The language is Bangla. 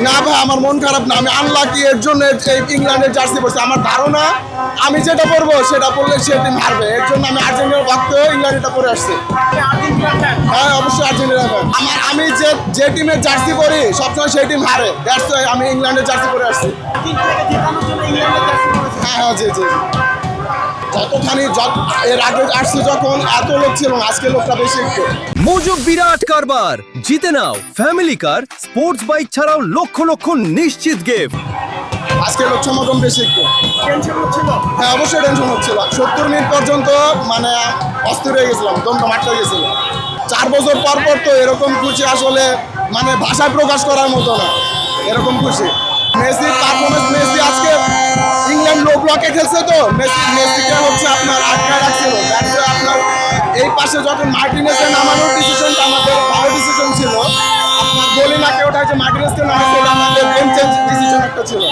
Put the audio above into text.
না ভাই, আমার মন খারাপ না, আমি আনলাকি এর জন্য এই ইংল্যান্ডের জার্সি পরছি। আমার ধারণা আমি যেটা পরবো সেটা পরলে সে টিম হারবে, এর জন্য আমি আর্জেন্টিনার ভক্ত হয়ে ইংল্যান্ডটা পরে আসছি। হ্যাঁ, অবশ্যই আর্জেন্টিনা fan। আমি যে টিমের জার্সি পরি সবসময় সেই টিম হারে, দ্যাটস ওয়াই আমি ইংল্যান্ডের জার্সি পরে আসছি। হ্যাঁ হ্যাঁ, জি জি। এর আগে আসছে যখন এত লোক ছিল না, আজকে লোকটা বেশি একটু। মোজো বিরাট কারবার, জিতে নাও ফ্যামিলি কার, স্পোর্টস বাইক ছাড়াও লক্ষ লক্ষ নিশ্চিত গিফট। আজকে লোক সমাগম বেশি একটু। হ্যাঁ, অবশ্যই টেনশন হচ্ছিল। 70 মিনিট পর্যন্ত মানে অস্থির হয়ে গেছিলাম, দমটা মারতে গেছিল। 4 বছর পর পর তো এরকম খুশি আসলে মানে ভাষায় প্রকাশ করার মতো না, এরকম খুশি। মেসির পারফরমেন্স, মেসি আজকে ইংল্যান্ড লো ব্লকে খেলছে তো, মেসিকে হচ্ছে আপনার আটকায় রাখছিল। আপনার এই পাশে যখন মার্টিনেসের নামানোর ডিসিশনটা আমাদের ভালো ডিসিশন ছিল, আপনার বলি না কেউ যে মার্টিনেসকে নামাইছে, আমাদের গেম চেঞ্জ ডিসিশন একটা ছিল।